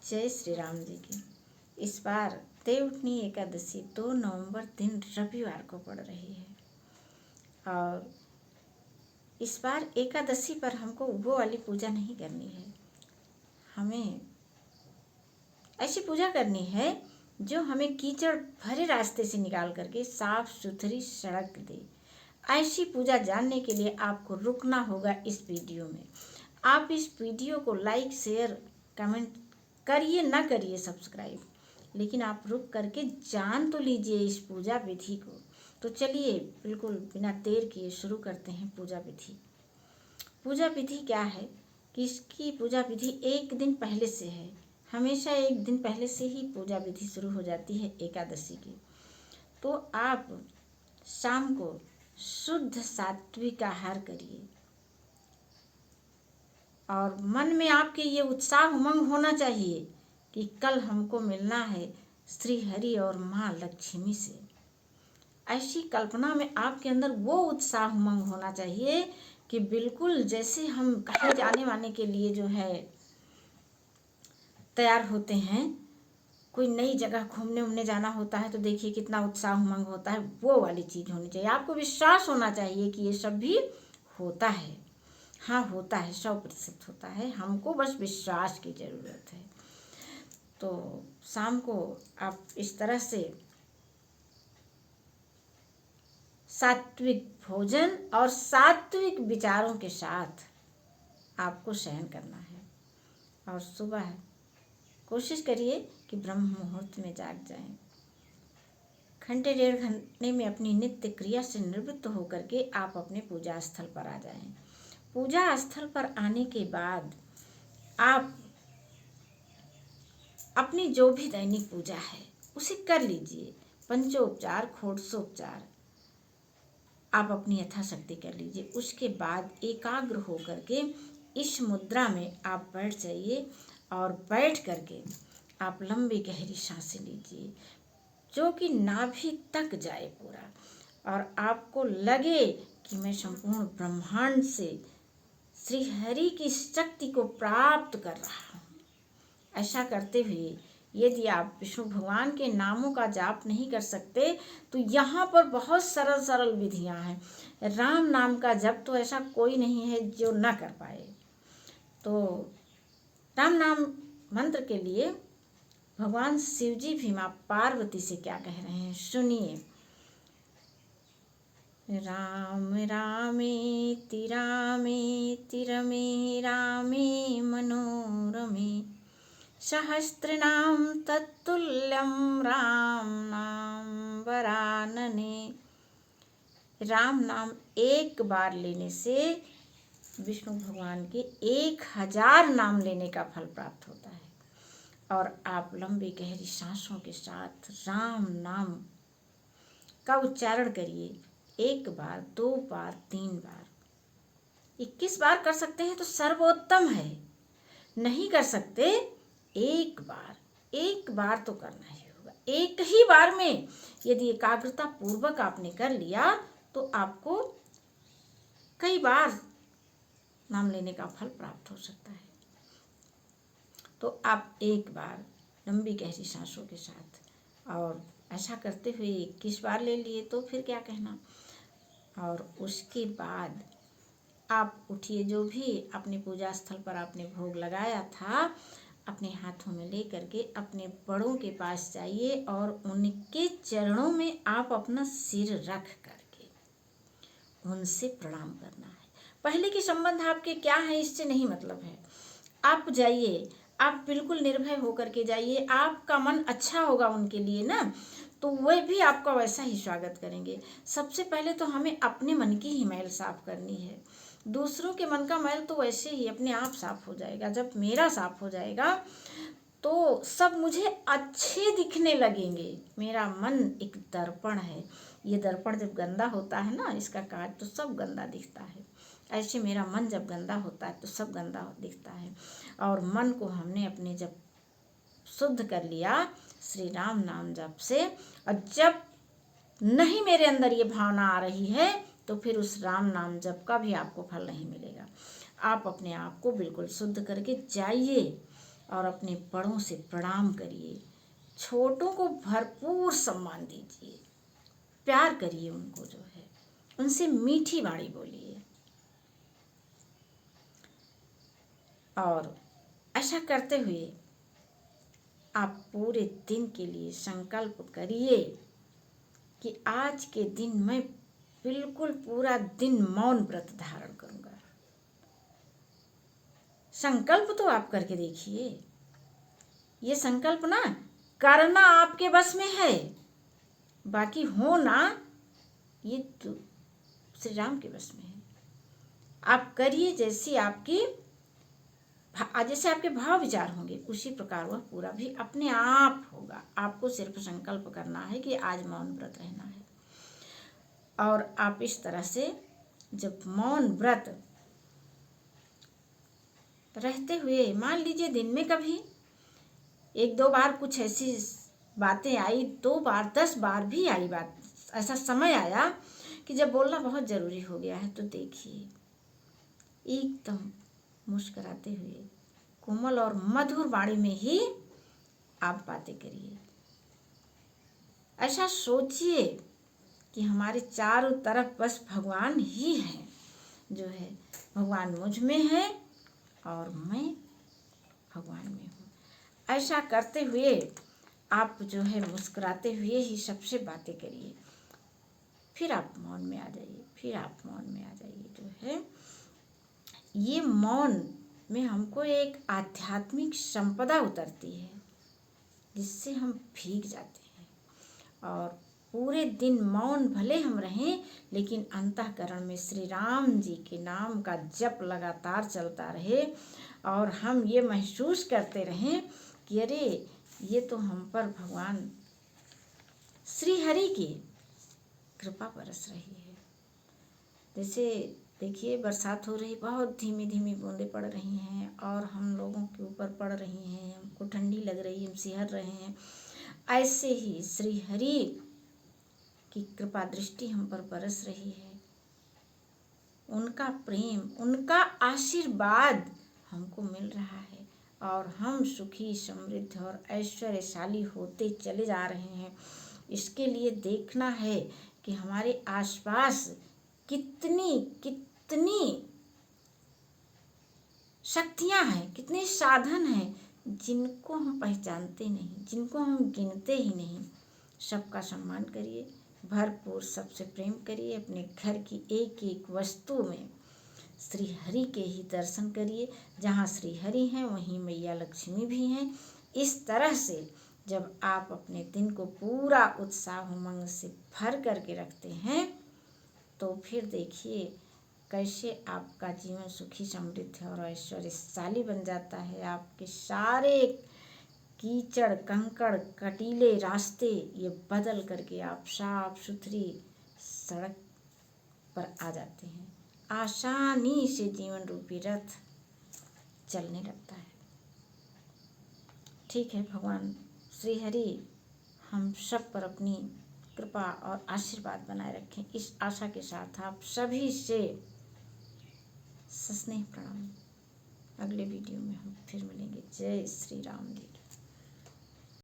जय श्री राम जी की। इस बार देवउठनी एकादशी 2 नवंबर दिन रविवार को पड़ रही है और इस बार एकादशी पर हमको वो वाली पूजा नहीं करनी है। हमें ऐसी पूजा करनी है जो हमें कीचड़ भरे रास्ते से निकाल करके साफ सुथरी सड़क दे। ऐसी पूजा जानने के लिए आपको रुकना होगा इस वीडियो में। आप इस वीडियो को लाइक शेयर कमेंट करिए, ना करिए सब्सक्राइब, लेकिन आप रुक करके जान तो लीजिए इस पूजा विधि को। तो चलिए बिल्कुल बिना देर किए शुरू करते हैं पूजा विधि। पूजा विधि क्या है कि इसकी पूजा विधि एक दिन पहले से है। हमेशा एक दिन पहले से ही पूजा विधि शुरू हो जाती है एकादशी की। तो आप शाम को शुद्ध सात्विक आहार करिए और मन में आपके ये उत्साह उमंग होना चाहिए कि कल हमको मिलना है श्री हरि और माँ लक्ष्मी से। ऐसी कल्पना में आपके अंदर वो उत्साह उमंग होना चाहिए कि बिल्कुल जैसे हम कहीं जाने वाने के लिए जो है तैयार होते हैं, कोई नई जगह घूमने उमने जाना होता है तो देखिए कितना उत्साह उमंग होता है, वो वाली चीज़ होनी चाहिए। आपको विश्वास होना चाहिए कि ये सब भी होता है। हाँ होता है, 100% होता है, हमको बस विश्वास की ज़रूरत है। तो शाम को आप इस तरह से सात्विक भोजन और सात्विक विचारों के साथ आपको शयन करना है और सुबह कोशिश करिए कि ब्रह्म मुहूर्त में जाग जाएं। घंटे 1.5 घंटे में अपनी नित्य क्रिया से निवृत्त होकर के आप अपने पूजा स्थल पर आ जाएं। पूजा स्थल पर आने के बाद आप अपनी जो भी दैनिक पूजा है उसे कर लीजिए। पंचोपचार खोटसोपचार आप अपनी यथाशक्ति कर लीजिए। उसके बाद एकाग्र होकर के इस मुद्रा में आप बैठ जाइए और बैठ करके आप लंबी गहरी सांसें लीजिए जो कि नाभि तक जाए पूरा, और आपको लगे कि मैं संपूर्ण ब्रह्मांड से श्री हरि की शक्ति को प्राप्त कर रहा हूँ। ऐसा करते हुए यदि आप विष्णु भगवान के नामों का जाप नहीं कर सकते तो यहाँ पर बहुत सरल सरल विधियाँ हैं। राम नाम का जप तो ऐसा कोई नहीं है जो ना कर पाए। तो राम नाम मंत्र के लिए भगवान शिव जी भी माँ पार्वती से क्या कह रहे हैं, सुनिए। राम रामेति रामेति रमे रामे मनोरमे सहस्रनाम तत्तुल्यं राम नाम वरानने। राम नाम एक बार लेने से विष्णु भगवान के 1000 नाम लेने का फल प्राप्त होता है। और आप लंबी गहरी सांसों के साथ राम नाम का उच्चारण करिए। 1 बार 2 बार 3 बार 21 बार कर सकते हैं तो सर्वोत्तम है। नहीं कर सकते एक बार तो करना ही होगा। एक ही बार में यदि एकाग्रता पूर्वक आपने कर लिया तो आपको कई बार नाम लेने का फल प्राप्त हो सकता है। तो आप एक बार लंबी गहरी सांसों के साथ, और ऐसा करते हुए 21 बार ले लिए तो फिर क्या कहना। और उसके बाद आप उठिए, जो भी अपने पूजा स्थल पर आपने भोग लगाया था अपने हाथों में ले करके अपने बड़ों के पास जाइए और उनके चरणों में आप अपना सिर रख करके उनसे प्रणाम करना है। पहले के संबंध आपके क्या है इससे नहीं मतलब है। आप जाइए, आप बिल्कुल निर्भय होकर के जाइए। आपका मन अच्छा होगा उनके लिए ना, तो वे भी आपका वैसा ही स्वागत करेंगे। सबसे पहले तो हमें अपने मन की ही मैल साफ करनी है। दूसरों के मन का मैल तो वैसे ही अपने आप साफ हो जाएगा। जब मेरा साफ हो जाएगा तो सब मुझे अच्छे दिखने लगेंगे। मेरा मन एक दर्पण है। ये दर्पण जब गंदा होता है ना, इसका काज, तो सब गंदा दिखता है। ऐसे मेरा मन जब गंदा होता है तो सब गंदा दिखता है। और मन को हमने अपने जब शुद्ध कर लिया श्री राम नाम जप से, और जब नहीं मेरे अंदर ये भावना आ रही है तो फिर उस राम नाम जप का भी आपको फल नहीं मिलेगा। आप अपने आप को बिल्कुल शुद्ध करके जाइए और अपने बड़ों से प्रणाम करिए, छोटों को भरपूर सम्मान दीजिए, प्यार करिए उनको, जो है उनसे मीठी वाणी बोलिए। और ऐसा करते हुए आप पूरे दिन के लिए संकल्प करिए कि आज के दिन मैं बिल्कुल पूरा दिन मौन व्रत धारण करूंगा। संकल्प तो आप करके देखिए। ये संकल्प ना करना आपके बस में है, बाकी होना ये तो श्री राम के बस में है। आप करिए जैसे आपके भाव विचार होंगे उसी प्रकार वह पूरा भी अपने आप होगा। आपको सिर्फ संकल्प करना है कि आज मौन व्रत रहना है। और आप इस तरह से जब मौन व्रत रहते हुए, मान लीजिए दिन में कभी 1-2 बार कुछ ऐसी बातें आई, 2 बार 10 बार भी आई बात, ऐसा समय आया कि जब बोलना बहुत ज़रूरी हो गया है, तो देखिए एकदम मुस्कुराते हुए कोमल और मधुर वाणी में ही आप बातें करिए। ऐसा सोचिए कि हमारे चारों तरफ बस भगवान ही हैं, जो है भगवान मुझ में है और मैं भगवान में हूँ। ऐसा करते हुए आप जो है मुस्कुराते हुए ही सबसे बातें करिए। फिर आप मौन में आ जाइए, फिर आप मौन में आ जाइए। जो है ये मौन में हमको एक आध्यात्मिक संपदा उतरती है, जिससे हम भीग जाते हैं। और पूरे दिन मौन भले हम रहें, लेकिन अंतःकरण में श्री राम जी के नाम का जप लगातार चलता रहे और हम ये महसूस करते रहें कि अरे ये तो हम पर भगवान श्री हरि की कृपा बरस रही है। जैसे देखिए बरसात हो रही, बहुत धीमी धीमी बूंदें पड़ रही हैं और हम लोगों के ऊपर पड़ रही हैं, हमको ठंडी लग रही है, हम सिहर रहे हैं। ऐसे ही श्री हरि की कृपा दृष्टि हम पर बरस रही है। उनका प्रेम, उनका आशीर्वाद हमको मिल रहा है और हम सुखी, समृद्ध और ऐश्वर्यशाली होते चले जा रहे हैं। इसके लिए देखना है कि हमारे आसपास कितनी कितनी शक्तियाँ हैं, कितने साधन हैं जिनको हम पहचानते नहीं, जिनको हम गिनते ही नहीं। सबका सम्मान करिए, भरपूर सबसे प्रेम करिए। अपने घर की एक एक वस्तु में श्री हरि के ही दर्शन करिए। जहाँ श्री हरि हैं वहीं मैया लक्ष्मी भी हैं। इस तरह से जब आप अपने दिन को पूरा उत्साह उमंग से भर करके रखते हैं, तो फिर देखिए कैसे आपका जीवन सुखी, समृद्ध और ऐश्वर्यशाली बन जाता है। आपके सारे कीचड़, कंकड़, कटीले रास्ते ये बदल करके आप साफ सुथरी सड़क पर आ जाते हैं। आसानी से जीवन रूपी रथ चलने लगता है। ठीक है, भगवान श्री हरि हम सब पर अपनी कृपा और आशीर्वाद बनाए रखें। इस आशा के साथ आप सभी से सस्नेह प्रणाम। अगले वीडियो में हम फिर मिलेंगे। जय श्री राम जी।